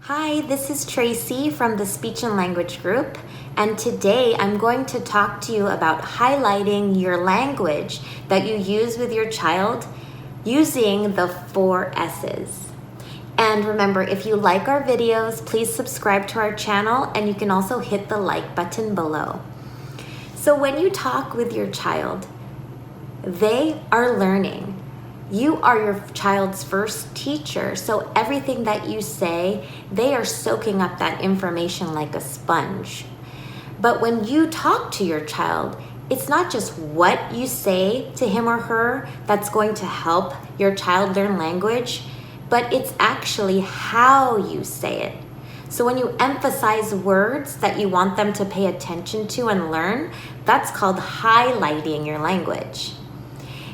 Hi, this is Tracy from the Speech and Language Group, and today I'm going to talk to you about highlighting your language that you use with your child using the 4 S's. And remember, if you like our videos, please subscribe to our channel, and you can also hit the like button below. So when you talk with your child, they are learning. You are your child's first teacher, so everything that you say, they are soaking up that information like a sponge. But when you talk to your child, it's not just what you say to him or her that's going to help your child learn language, but it's actually how you say it. So when you emphasize words that you want them to pay attention to and learn, that's called highlighting your language.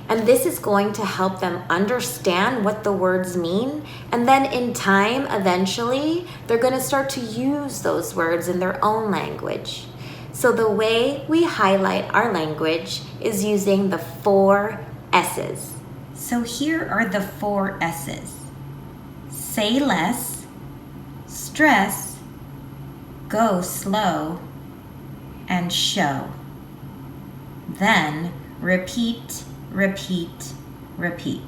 And this is going to help them understand what the words mean. And then in time, eventually, they're going to start to use those words in their own language. So the way we highlight our language is using the 4 S's. So here are the 4 S's. Say less, stress, go slow, and show. Then repeat, repeat, repeat.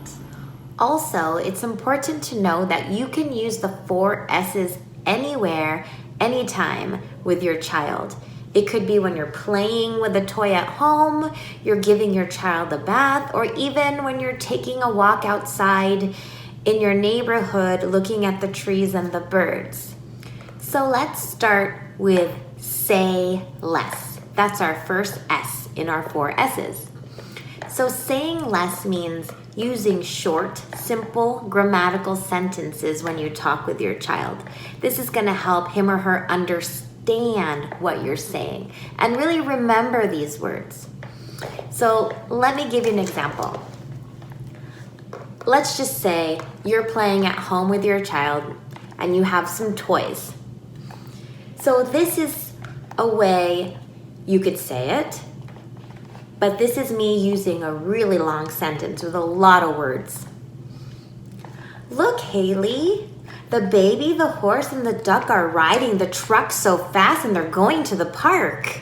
Also, it's important to know that you can use the 4 S's anywhere, anytime with your child. It could be when you're playing with a toy at home, you're giving your child a bath, or even when you're taking a walk outside in your neighborhood looking at the trees and the birds. So let's start with say less. That's our first S in our 4 S's. So saying less means using short, simple, grammatical sentences when you talk with your child. This is going to help him or her understand what you're saying and really remember these words. So let me give you an example. Let's just say you're playing at home with your child and you have some toys. So this is a way you could say it. But this is me using a really long sentence with a lot of words. Look, Haley, the baby, the horse, and the duck are riding the truck so fast and they're going to the park.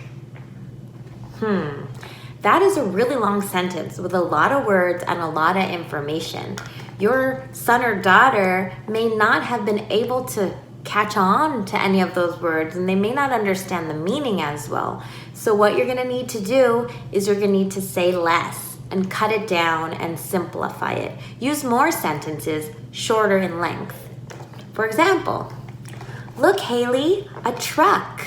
That is a really long sentence with a lot of words and a lot of information. Your son or daughter may not have been able to catch on to any of those words, and they may not understand the meaning as well. So what you're going to need to do is you're going to need to say less and cut it down and simplify it. Use more sentences, shorter in length. For example, look, Haley, a truck.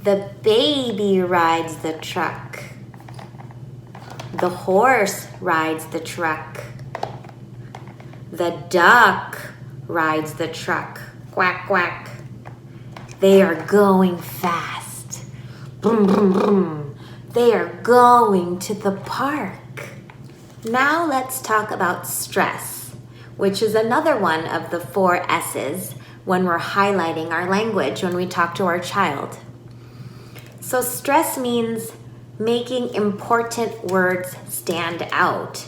The baby rides the truck. The horse rides the truck. The duck rides the truck. Quack, quack. They are going fast. Boom, boom, boom. They are going to the park. Now let's talk about stress, which is another one of the 4 S's when we're highlighting our language when we talk to our child. So stress means making important words stand out.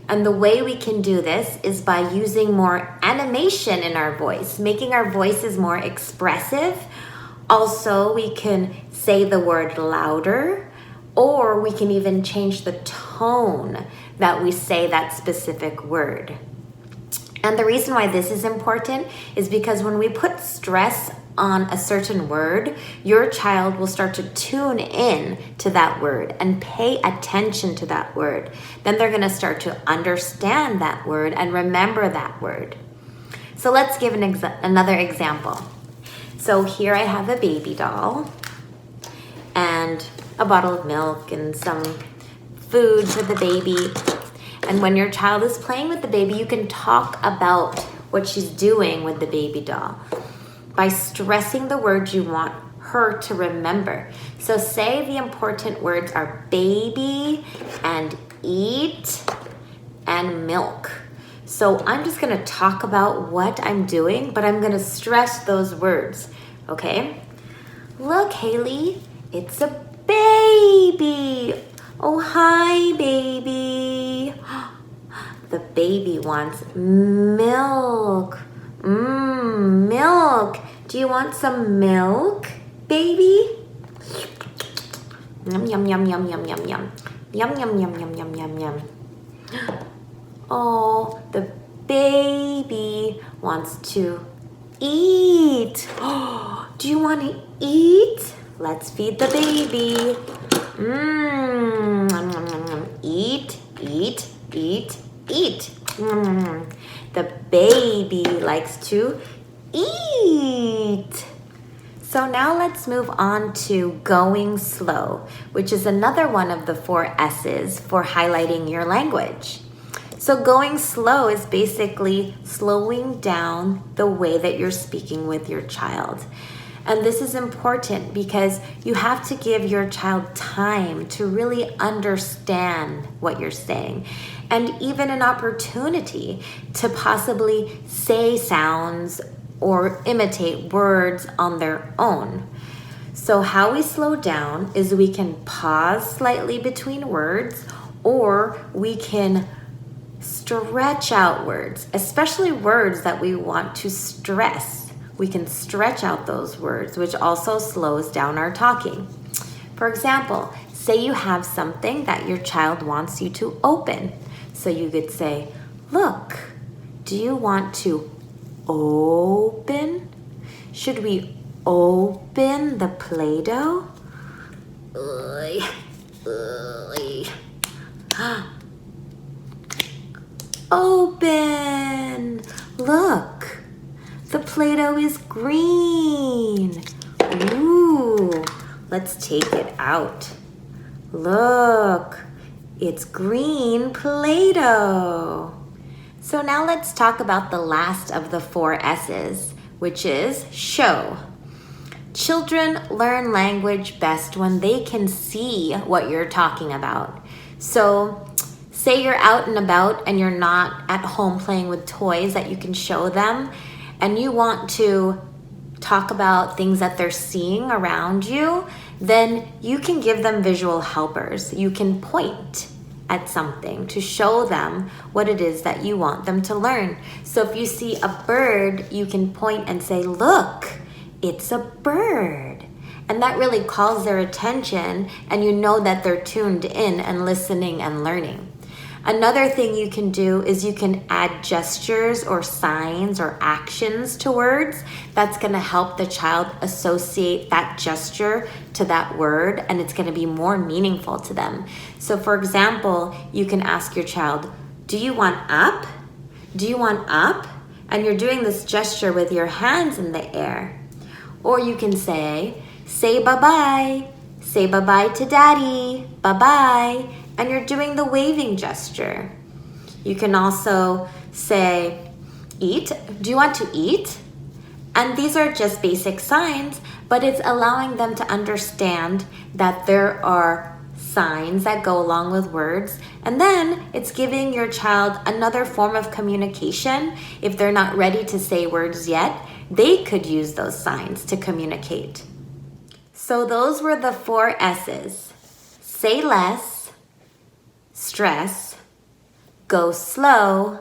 And the way we can do this is by using more animation in our voice, making our voices more expressive. Also, we can say the word louder, or we can even change the tone that we say that specific word. And the reason why this is important is because when we put stress on a certain word, your child will start to tune in to that word and pay attention to that word. Then they're going to start to understand that word and remember that word. So let's give another example. So here I have a baby doll and a bottle of milk and some food for the baby. And when your child is playing with the baby, you can talk about what she's doing with the baby doll by stressing the words you want her to remember. So say the important words are baby and eat and milk. So I'm just gonna talk about what I'm doing, but I'm gonna stress those words, okay? Look, Haley, it's a baby. Oh, hi, baby. The baby wants milk. Milk. Do you want some milk, baby? Yum, yum, yum, yum, yum, yum, yum. Yum, yum, yum, yum, yum, yum, yum. Oh, the baby wants to eat. Do you want to eat? Let's feed the baby. Eat, eat, eat, eat. The baby likes to eat. So now let's move on to going slow, which is another one of the 4 S's for highlighting your language. So going slow is basically slowing down the way that you're speaking with your child. And this is important because you have to give your child time to really understand what you're saying, and even an opportunity to possibly say sounds or imitate words on their own. So how we slow down is we can pause slightly between words, or we can stretch out words, especially words that we want to stress. We can stretch out those words, which also slows down our talking. For example, say you have something that your child wants you to open. So you could say, look, do you want to open? Should we open the Play-Doh? Open! Look, the Play-Doh is green. Ooh, let's take it out. Look, it's green Play-Doh. So now let's talk about the last of the 4 S's, which is show. Children learn language best when they can see what you're talking about. So say you're out and about and you're not at home playing with toys that you can show them, and you want to talk about things that they're seeing around you, then you can give them visual helpers. You can point at something to show them what it is that you want them to learn. So if you see a bird, you can point and say, look, it's a bird. And that really calls their attention, and you know that they're tuned in and listening and learning. Another thing you can do is you can add gestures or signs or actions to words. That's going to help the child associate that gesture to that word, and it's going to be more meaningful to them. So for example, you can ask your child, do you want up? Do you want up? And you're doing this gesture with your hands in the air. Or you can say bye-bye. Say bye-bye to daddy. Bye-bye. And you're doing the waving gesture. You can also say, eat. Do you want to eat? And these are just basic signs, but it's allowing them to understand that there are signs that go along with words. And then it's giving your child another form of communication. If they're not ready to say words yet, they could use those signs to communicate. So those were the 4 S's. Say less, stress, go slow,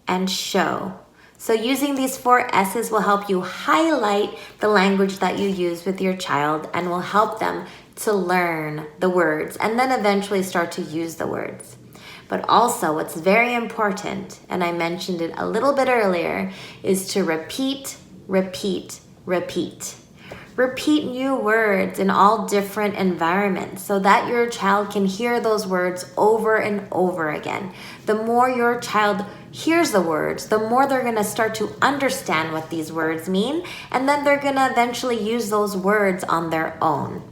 and show. So using these 4 S's will help you highlight the language that you use with your child and will help them to learn the words and then eventually start to use the words. But also what's very important, and I mentioned it a little bit earlier, is to repeat, repeat, repeat. Repeat new words in all different environments so that your child can hear those words over and over again. The more your child hears the words, the more they're going to start to understand what these words mean, and then they're going to eventually use those words on their own.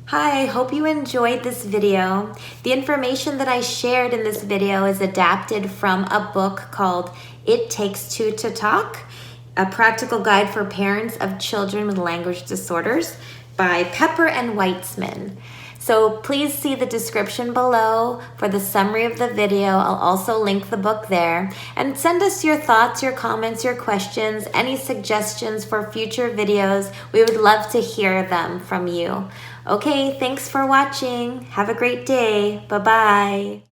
Hi, I hope you enjoyed this video. The information that I shared in this video is adapted from a book called It Takes Two to Talk, a practical guide for parents of children with language disorders by Pepper and Weitzman. So please see the description below for the summary of the video. I'll also link the book there. And send us your thoughts, your comments, your questions, any suggestions for future videos. We would love to hear them from you. Okay, thanks for watching. Have a great day. Bye-bye.